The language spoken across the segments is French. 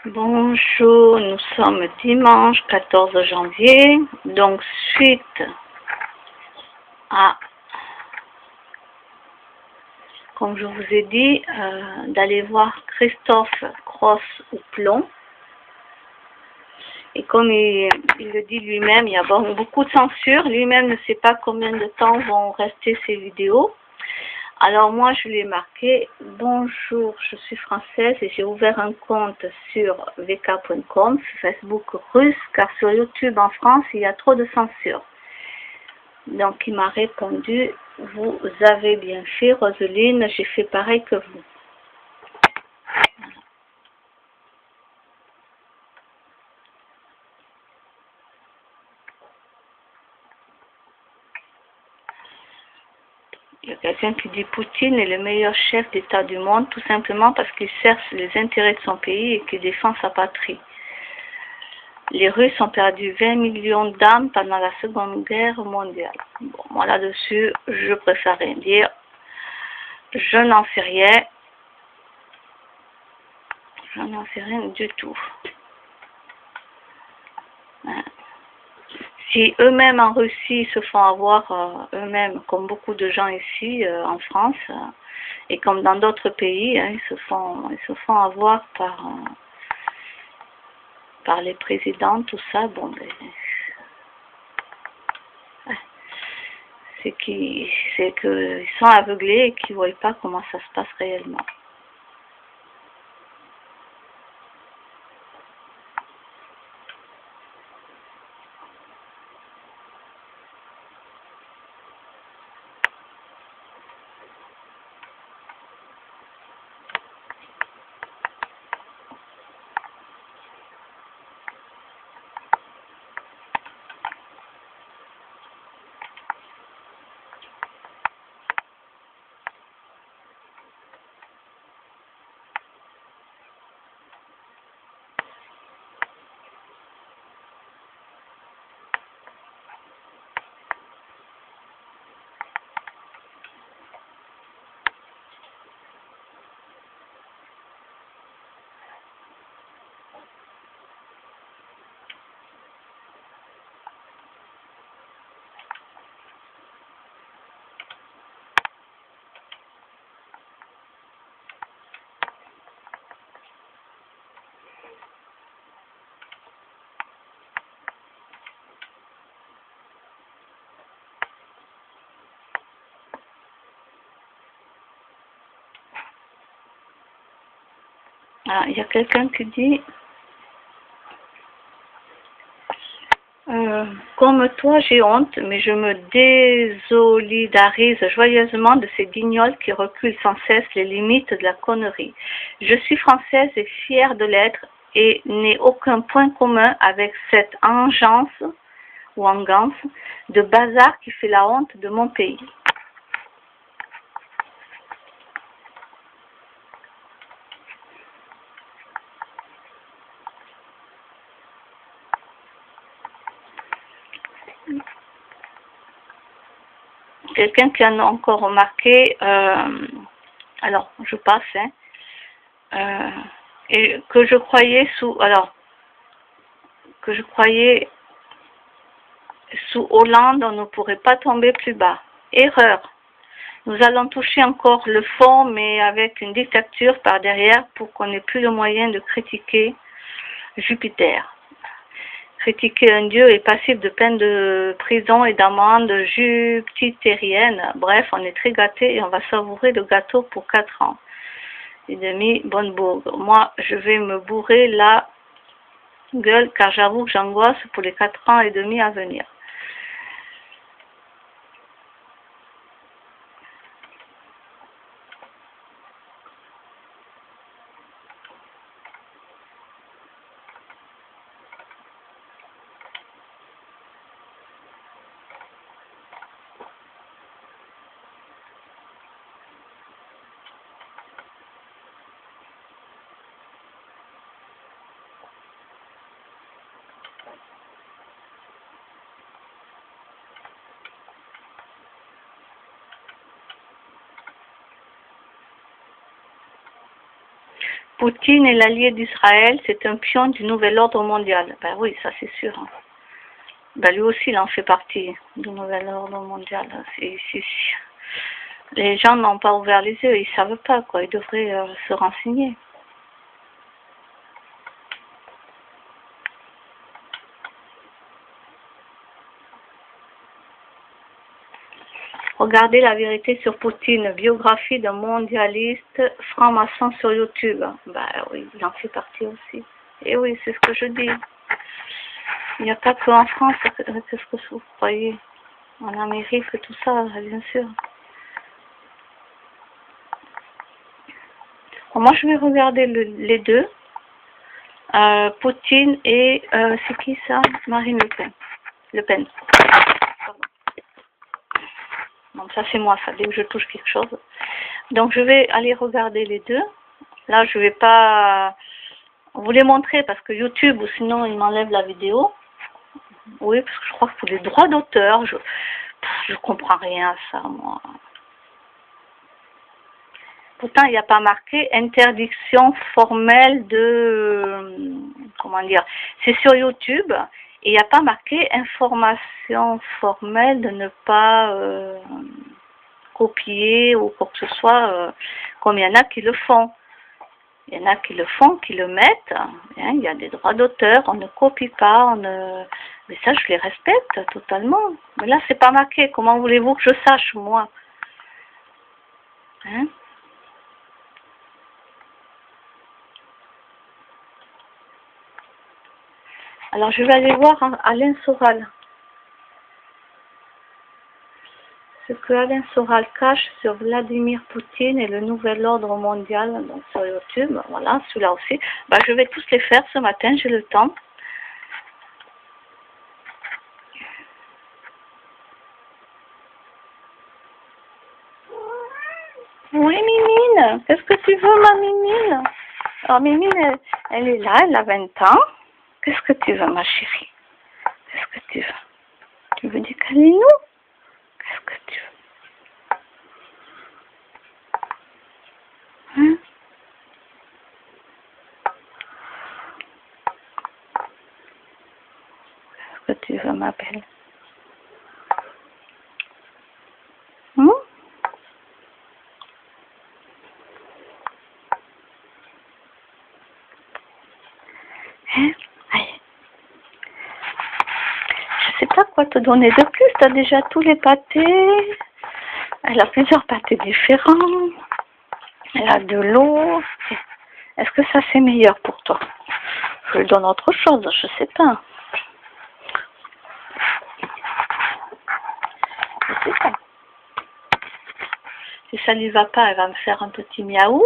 Bonjour, nous sommes dimanche 14 janvier, donc suite à, comme je vous ai dit, d'aller voir Christophe Cross ou Plomb. Et comme il le dit lui-même, il y a beaucoup de censure. Lui-même ne sait pas combien de temps vont rester ces vidéos. Alors moi, je l'ai marqué, bonjour, je suis française et j'ai ouvert un compte sur vk.com, sur Facebook russe, car sur YouTube en France, il y a trop de censure. Donc il m'a répondu, vous avez bien fait, Roselyne, j'ai fait pareil que vous. Il y a quelqu'un qui dit Poutine est le meilleur chef d'État du monde, tout simplement parce qu'il cherche les intérêts de son pays et qu'il défend sa patrie. Les Russes ont perdu 20 millions d'âmes pendant la Seconde Guerre mondiale. Bon, moi là-dessus, je préfère rien dire. Je n'en sais rien. Je n'en sais rien du tout. Si eux-mêmes en Russie se font avoir eux-mêmes, comme beaucoup de gens ici en France, et comme dans d'autres pays, ils se font avoir par les présidents, tout ça, bon, ben, c'est qu'ils sont aveuglés et qu'ils ne voient pas comment ça se passe réellement. Ah, il y a quelqu'un qui dit comme toi, j'ai honte, mais je me désolidarise joyeusement de ces guignols qui reculent sans cesse les limites de la connerie. Je suis française et fière de l'être et n'ai aucun point commun avec cette engeance ou engeance de bazar qui fait la honte de mon pays. Quelqu'un qui en a encore remarqué, alors je passe, et que je croyais sous Hollande, on ne pourrait pas tomber plus bas. Erreur. Nous allons toucher encore le fond, mais avec une dictature par derrière pour qu'on n'ait plus le moyen de critiquer Jupiter. Critiquer un dieu est passif de peine de prison et d'amende jupitérienne. Bref, on est très gâtés et on va savourer le gâteau pour 4 ans et demi, bonne bourre. Moi, je vais me bourrer la gueule car j'avoue que j'angoisse pour les 4 ans et demi à venir. Poutine est l'allié d'Israël, c'est un pion du nouvel ordre mondial. Ben oui, ça c'est sûr. Ben lui aussi, il en fait partie du nouvel ordre mondial. Les gens n'ont pas ouvert les yeux, ils ne savent pas, quoi. Ils devraient se renseigner. Regardez la vérité sur Poutine, biographie d'un mondialiste franc-maçon sur YouTube. Ben oui, il en fait partie aussi. Et oui, c'est ce que je dis. Il n'y a pas qu'en France, qu'est-ce que vous croyez? En Amérique, tout ça, bien sûr. Bon, moi, je vais regarder les deux. Poutine et... c'est qui ça? Marine Le Pen. Le Pen. Donc ça, c'est moi, ça, dès que je touche quelque chose. Donc, je vais aller regarder les deux. Là, je vais pas vous les montrer parce que YouTube, ou sinon, il m'enlève la vidéo. Oui, parce que je crois que pour les droits d'auteur, je comprends rien à ça, moi. Pourtant, il n'y a pas marqué interdiction formelle de... Comment dire? C'est sur YouTube et il n'y a pas marqué information formelle de ne pas copier ou quoi que ce soit, comme il y en a qui le font. Il y en a qui le font, qui le mettent. Hein, il y a des droits d'auteur, on ne copie pas, on ne... Mais ça, je les respecte totalement. Mais là, c'est pas marqué. Comment voulez-vous que je sache, moi? Hein? Alors, je vais aller voir Alain Soral. Ce que Alain Soral cache sur Vladimir Poutine et le nouvel ordre mondial, donc sur YouTube, voilà, celui-là aussi. Bah, je vais tous les faire ce matin, j'ai le temps. Oui, Mimine, qu'est-ce que tu veux, ma Mimine? Alors, Mimine, elle est là, elle a 20 ans. Qu'est-ce que tu veux, ma chérie? Qu'est-ce que tu veux? Tu veux du câlinou? Qu'est-ce que tu veux? Hein? Qu'est-ce que tu veux, ma belle? Hein? Hein? Allez. Je sais pas quoi te donner de plus. Tu as déjà tous les pâtés. Elle a plusieurs pâtés différents. Elle a de l'eau. Est-ce que ça c'est meilleur pour toi? Je lui donne autre chose, je sais pas. Je sais pas. Si ça lui va pas, elle va me faire un petit miaou.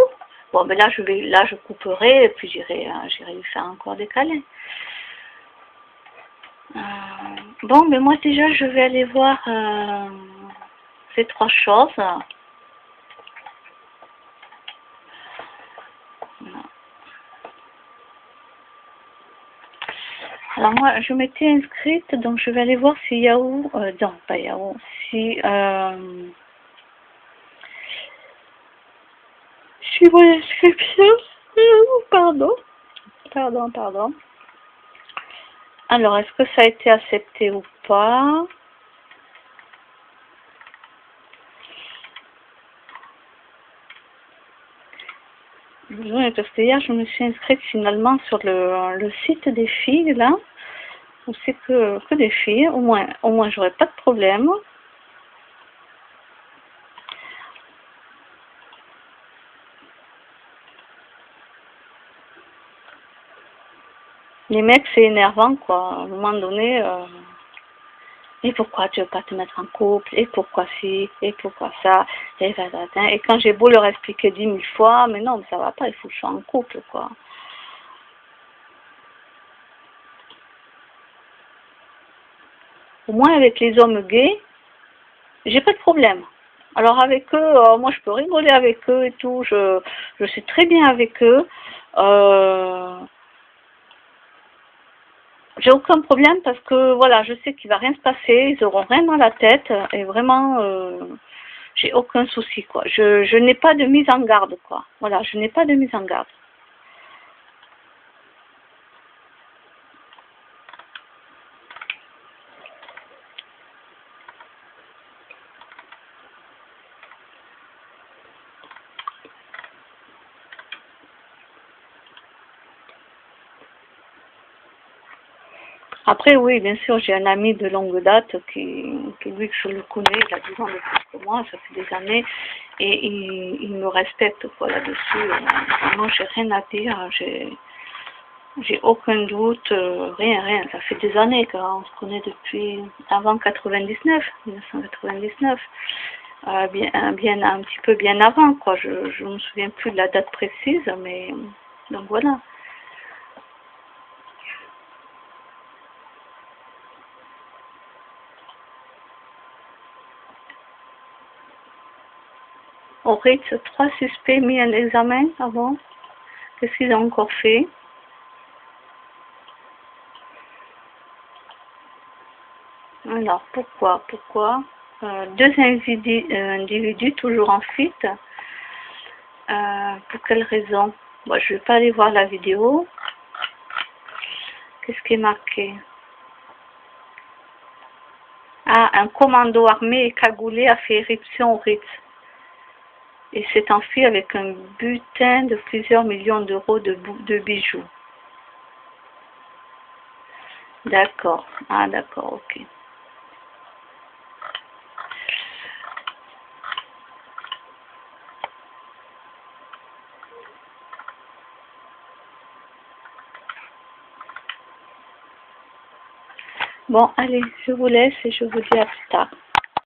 Bon, mais là je couperai et puis j'irai lui faire encore des câlins. Bon, mais moi déjà je vais aller voir ces trois choses. Alors moi je m'étais inscrite, donc je vais aller voir si Yahoo, non pas Yahoo, si je suis mon inscription, pardon. Alors, est-ce que ça a été accepté ou pas? Oui, parce que hier, je me suis inscrite finalement sur le site des filles, là, où c'est que des filles. Au moins j'aurais pas de problème. Les mecs, c'est énervant, quoi. À un moment donné, et pourquoi tu veux pas te mettre en couple? Et pourquoi ci? Et pourquoi ça? Et quand j'ai beau leur expliquer 10 000 fois, mais non, mais ça va pas, il faut que je sois en couple, quoi. Au moins, avec les hommes gays, j'ai pas de problème. Alors avec eux, moi je peux rigoler avec eux et tout, je suis très bien avec eux. J'ai aucun problème parce que voilà, je sais qu'il va rien se passer, ils auront rien dans la tête et vraiment j'ai aucun souci, quoi. Je n'ai pas de mise en garde, quoi. Voilà, je n'ai pas de mise en garde. Après, oui, bien sûr, j'ai un ami de longue date qui lui, que je le connais, il a 10 ans de plus que moi, ça fait des années, et il me respecte quoi là-dessus. Vraiment, j'ai rien à dire, j'ai aucun doute, rien. Ça fait des années qu'on se connaît depuis avant 99, 1999. Bien un petit peu bien avant, quoi. Je me souviens plus de la date précise, mais donc voilà. Au Ritz, 3 suspects mis en examen avant. Qu'est-ce qu'ils ont encore fait? Alors, pourquoi 2 individus toujours en fuite. Pour quelle raison? Bon, je ne vais pas aller voir la vidéo. Qu'est-ce qui est marqué? Ah, un commando armé et cagoulé a fait éruption au Ritz et s'est enfui avec un butin de plusieurs millions d'euros de bijoux. D'accord. Ah, d'accord, ok. Bon, allez, je vous laisse et je vous dis à plus tard.